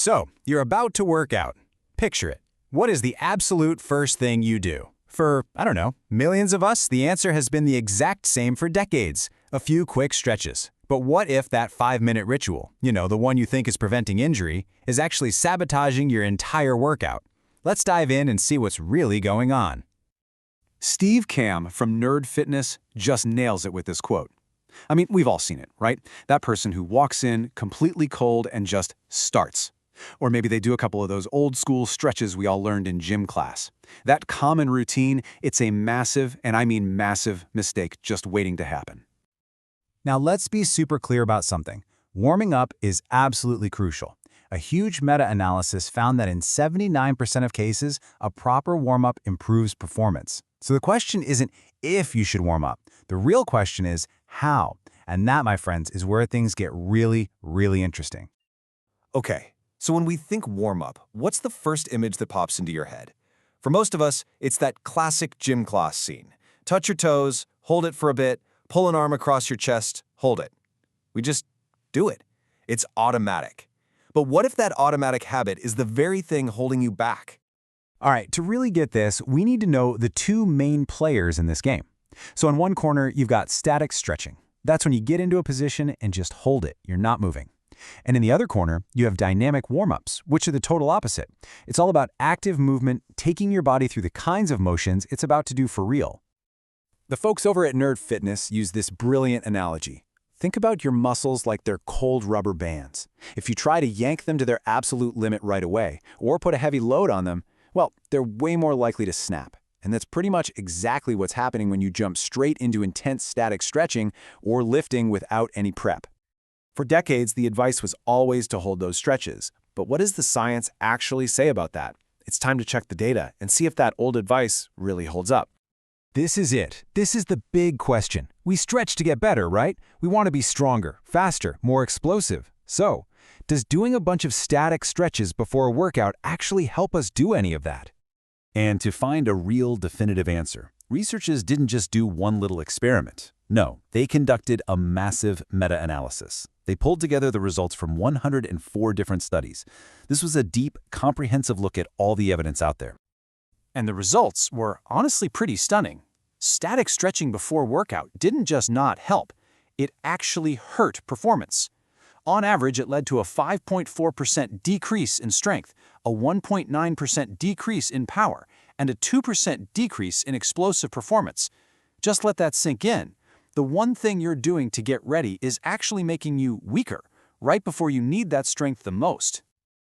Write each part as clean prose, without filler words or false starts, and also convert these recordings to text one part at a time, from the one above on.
So, you're about to work out. Picture it. What is the absolute first thing you do? For, I don't know, millions of us, the answer has been the exact same for decades. A few quick stretches. But what if that 5-minute ritual, the one you think is preventing injury, is actually sabotaging your entire workout? Let's dive in and see what's really going on. Steve Kamb from Nerd Fitness just nails it with this quote. I mean, we've all seen it, right? That person who walks in completely cold and just starts. Or maybe they do a couple of those old school stretches we all learned in gym class. That common routine, it's a massive, and I mean massive, mistake just waiting to happen. Now let's be super clear about something. Warming up is absolutely crucial. A huge meta-analysis found that in 79% of cases, a proper warm-up improves performance. So the question isn't if you should warm up. The real question is how. And that, my friends, is where things get really, really interesting. Okay, so when we think warm-up, what's the first image that pops into your head? For most of us, it's that classic gym class scene. Touch your toes, hold it for a bit, pull an arm across your chest, hold it. We just do it. It's automatic. But what if that automatic habit is the very thing holding you back? All right, to really get this, we need to know the two main players in this game. So in one corner, you've got static stretching. That's when you get into a position and just hold it. You're not moving. And in the other corner, you have dynamic warm-ups, which are the total opposite. It's all about active movement, taking your body through the kinds of motions it's about to do for real. The folks over at Nerd Fitness use this brilliant analogy. Think about your muscles like they're cold rubber bands. If you try to yank them to their absolute limit right away, or put a heavy load on them, well, they're way more likely to snap. And that's pretty much exactly what's happening when you jump straight into intense static stretching or lifting without any prep. For decades, the advice was always to hold those stretches. But what does the science actually say about that? It's time to check the data and see if that old advice really holds up. This is it. This is the big question. We stretch to get better, right? We want to be stronger, faster, more explosive. So, does doing a bunch of static stretches before a workout actually help us do any of that? And to find a real definitive answer, researchers didn't just do one little experiment. No, they conducted a massive meta-analysis. They pulled together the results from 104 different studies. This was a deep, comprehensive look at all the evidence out there. And the results were honestly pretty stunning. Static stretching before workout didn't just not help, it actually hurt performance. On average, it led to a 5.4% decrease in strength, a 1.9% decrease in power, and a 2% decrease in explosive performance. Just let that sink in. The one thing you're doing to get ready is actually making you weaker, right before you need that strength the most.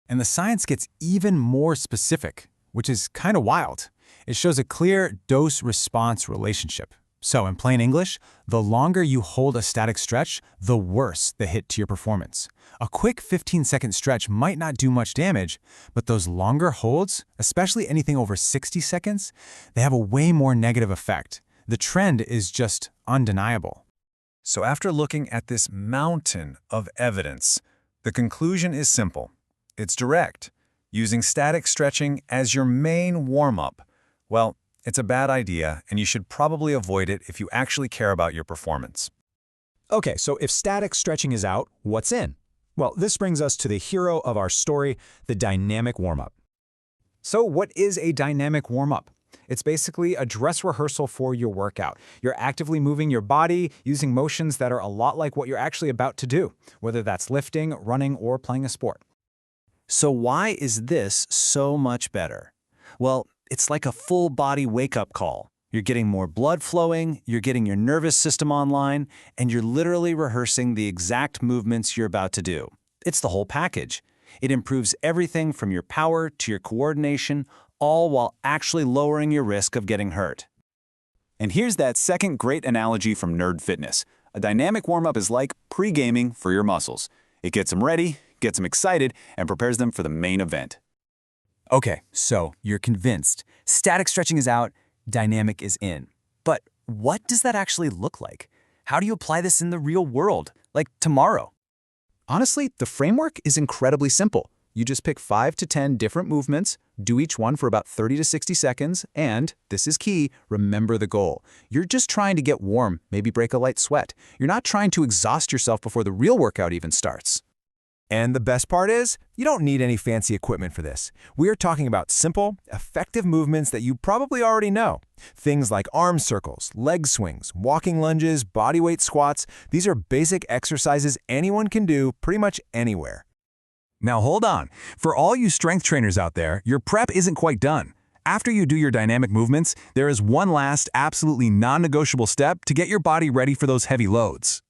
And the science gets even more specific, which is kind of wild. It shows a clear dose-response relationship. So in plain English, the longer you hold a static stretch, the worse the hit to your performance. A quick 15-second stretch might not do much damage, but those longer holds, especially anything over 60 seconds, they have a way more negative effect. The trend is just undeniable. So after looking at this mountain of evidence, the conclusion is simple. It's direct. Using static stretching as your main warm-up, well, it's a bad idea, and you should probably avoid it if you actually care about your performance. Okay, so if static stretching is out, what's in? Well, this brings us to the hero of our story, the dynamic warm-up. So what is a dynamic warm-up? It's basically a dress rehearsal for your workout. You're actively moving your body, using motions that are a lot like what you're actually about to do, whether that's lifting, running, or playing a sport. So why is this so much better? Well, it's like a full-body wake-up call. You're getting more blood flowing, you're getting your nervous system online, and you're literally rehearsing the exact movements you're about to do. It's the whole package. It improves everything from your power to your coordination, all while actually lowering your risk of getting hurt. And here's that second great analogy from Nerd Fitness. A dynamic warm-up is like pre-gaming for your muscles. It gets them ready, gets them excited, and prepares them for the main event. Okay, so you're convinced. Static stretching is out, dynamic is in. But what does that actually look like? How do you apply this in the real world, like tomorrow? Honestly, the framework is incredibly simple. You just pick 5 to 10 different movements, do each one for about 30 to 60 seconds, and, this is key, remember the goal. You're just trying to get warm, maybe break a light sweat. You're not trying to exhaust yourself before the real workout even starts. And the best part is, you don't need any fancy equipment for this. We're talking about simple, effective movements that you probably already know. Things like arm circles, leg swings, walking lunges, bodyweight squats. These are basic exercises anyone can do pretty much anywhere. Now hold on. For all you strength trainers out there, your prep isn't quite done. After you do your dynamic movements, there is one last, absolutely non-negotiable step to get your body ready for those heavy loads.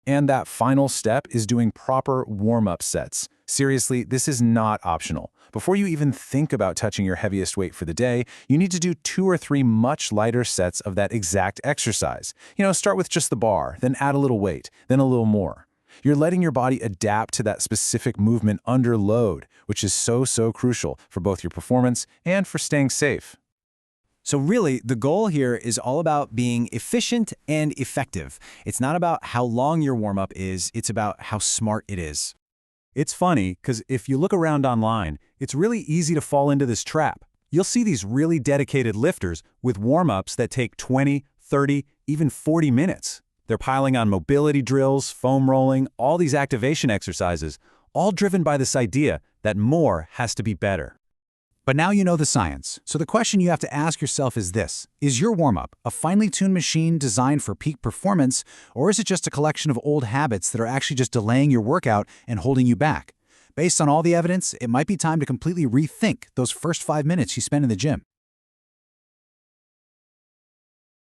And that final step is doing proper warm-up sets. Seriously, this is not optional. Before you even think about touching your heaviest weight for the day, you need to do 2 or 3 much lighter sets of that exact exercise. Start with just the bar, then add a little weight, then a little more. You're letting your body adapt to that specific movement under load, which is so crucial for both your performance and for staying safe. So really, the goal here is all about being efficient and effective. It's not about how long your warm-up is, it's about how smart it is. It's funny, because if you look around online, it's really easy to fall into this trap. You'll see these really dedicated lifters with warm-ups that take 20, 30, even 40 minutes. They're piling on mobility drills, foam rolling, all these activation exercises, all driven by this idea that more has to be better. But now you know the science, so the question you have to ask yourself is this: is your warm-up a finely tuned machine designed for peak performance, or is it just a collection of old habits that are actually just delaying your workout and holding you back? Based on all the evidence, it might be time to completely rethink those first 5 minutes you spend in the gym.